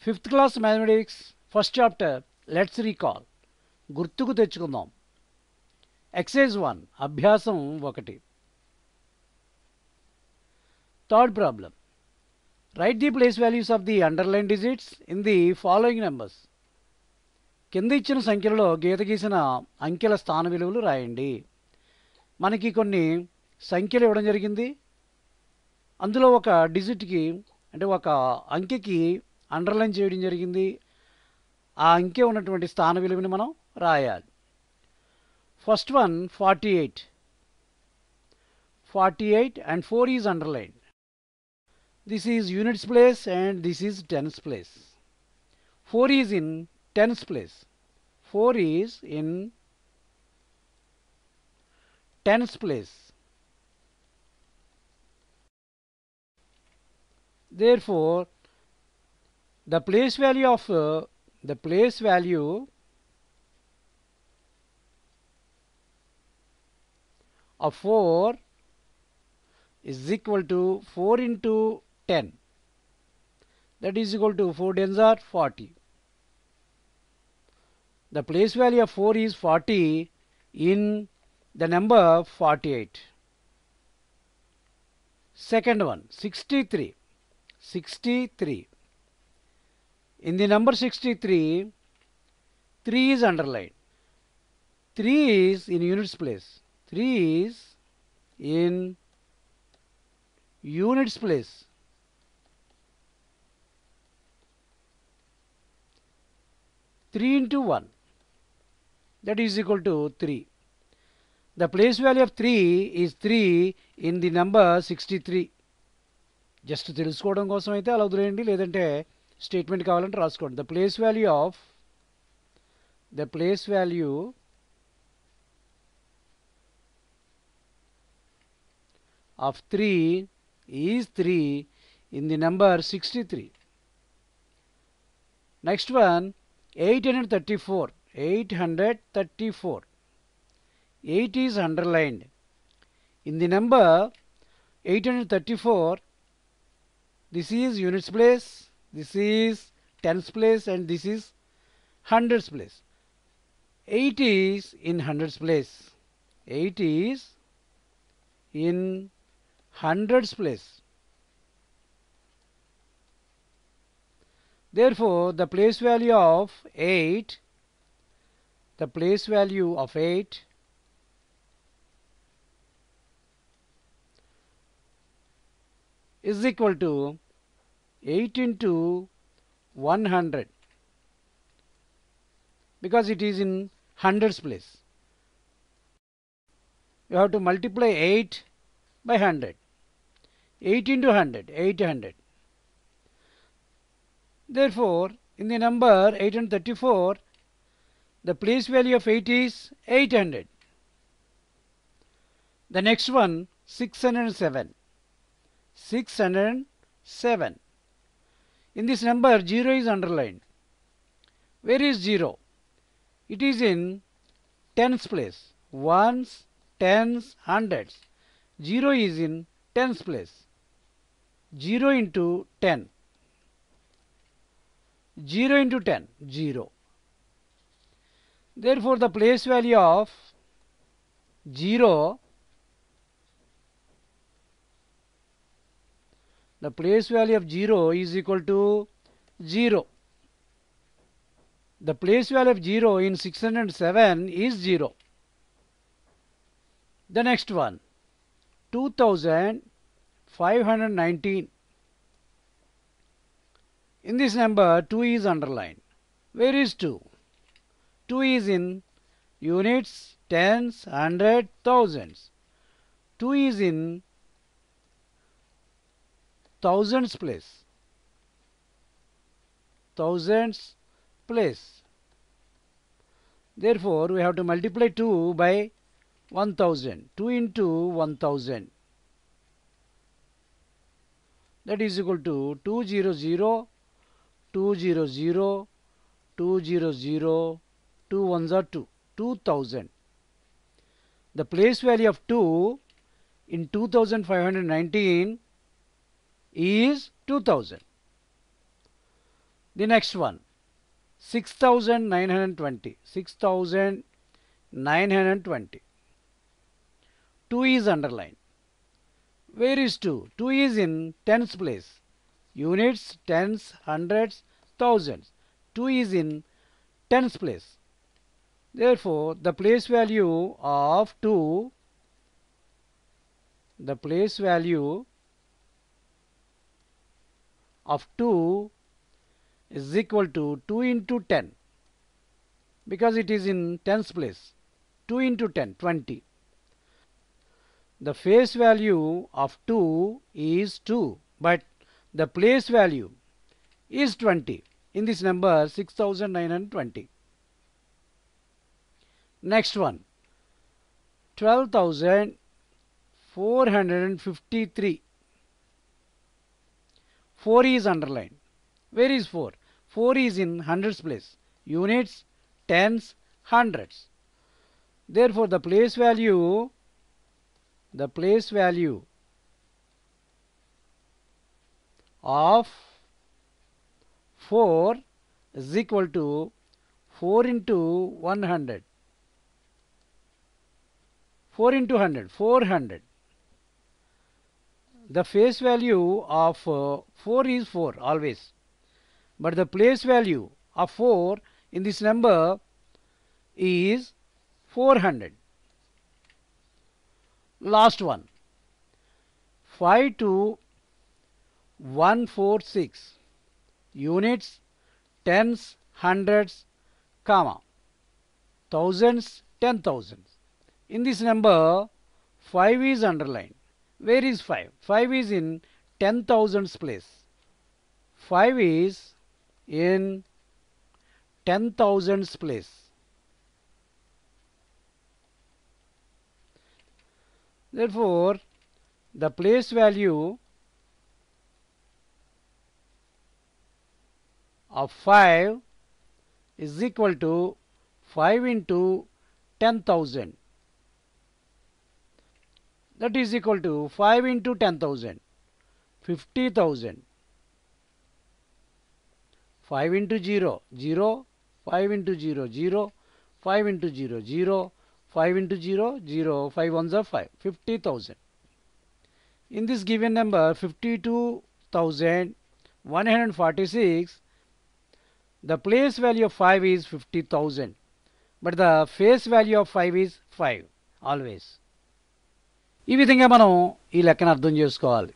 Fifth class mathematics first chapter let's recall గుర్తుకు తెచ్చుకుందాం. Excise 1 అభ్యాసం 1. Third problem. Right the place values of the underline digits in the following numbers. కింద ఇచ్చిన సంఖ్యలలో గీత గీసిన అంకెల స్థాన విలువలు రాయండి. మనకి కొన్ని సంఖ్యలు ఇవ్వడం జరిగింది. అందులో ఒక డిజిట్కి అంటే ఒక అంకెకి అండర్లైన్ చేయడం జరిగింది. ఆ అంకె ఉన్నటువంటి స్థాన విలువని మనం రాయాలి. First one 48. 48 and 4 is underlined. This is units place and this is tens place. 4 is in tens place. 4 is in tens place. Therefore, the place value of 4 is equal to 4 into 10. That is equal to 4 tens are 40. The place value of 4 is 40 in the number 48. Second one 63. 63. In the number 63, 3 is underlined. 3 is in units place. 3 is in units place. Three into 1, that is equal to 3. The place value of 3 is 3 in the number 63. Just తెలుసుకోవడం కోసం అయితే అలా వదిలేయండి, లేదంటే statement కావాలంటే రాసుకోండి. The place value of 3 is 3 in the number 63. Next one 834. 834. 8 is underlined. In the number 834, this is units place, this is tens place, and this is hundreds place. 8 is in hundreds place. 8 is in hundreds place. Therefore, the place value of 8 is equal to 8 into 100, because it is in hundreds place. You have to multiply 8 by 100. 8 into 100, 800. Therefore, in the number 834, the place value of 8 is 800. The next one 607. 607. In this number 0 is underlined. Where is 0? It is in tens place. Ones, tens, hundreds. 0 is in tens place. 0 into 10. 0 into 10, 0. Therefore, the place value of 0 is equal to 0. The place value of 0 in 607 is 0. The next one 2519. In this number 2 is underlined. Where is 2? 2 is in units, tens, hundred, thousands. 2 is in thousands place. Thousands place. Therefore, we have to multiply 2 by 1000. 2 into 1000. That is equal to 200, 200, 200, 2 ones are 2. 2000. The place value of 2 in 2519 is 2000. The next one, 6920. 6920. 2 is underlined. Where is 2? 2 is in tens place. Units, tens, hundreds, thousands. 2 is in tens place. Therefore, the place value of 2 is equal to 2 into 10, because it is in tens place. 2 into 10, 20. The face value of 2 is 2, but the place value is 20 in this number 6920. Next one, 12,453. 4 is underlined. Where is 4? 4 is in hundreds place. Units, tens, hundreds. Therefore, the place value of 4 is equal to 4 into 100. 4 into 100, 400. The face value of 4 is 4 always. But the place value of 4 in this number is 400. Last one, 52,146. Units, tens, hundreds, comma, thousands, 10,000s. In this number, 5 is underlined. Where is 5? 5 is in 10,000s place. 5 is in 10,000s place. Therefore, the place value of 5 is equal to 5 into 10,000. That is equal to 5 into 10,000, 50,000. 5 into 0, 0, 5 into 0, 0, 5 into 0, 0, 5 into 0, 0, 5 ones are 5, 50,000. In this given number 52,146, the place value of 5 is 50,000, but the face value of 5 is 5 always. ఈ విధంగా మనం ఈ లెక్కను అర్థం చేసుకోవాలి.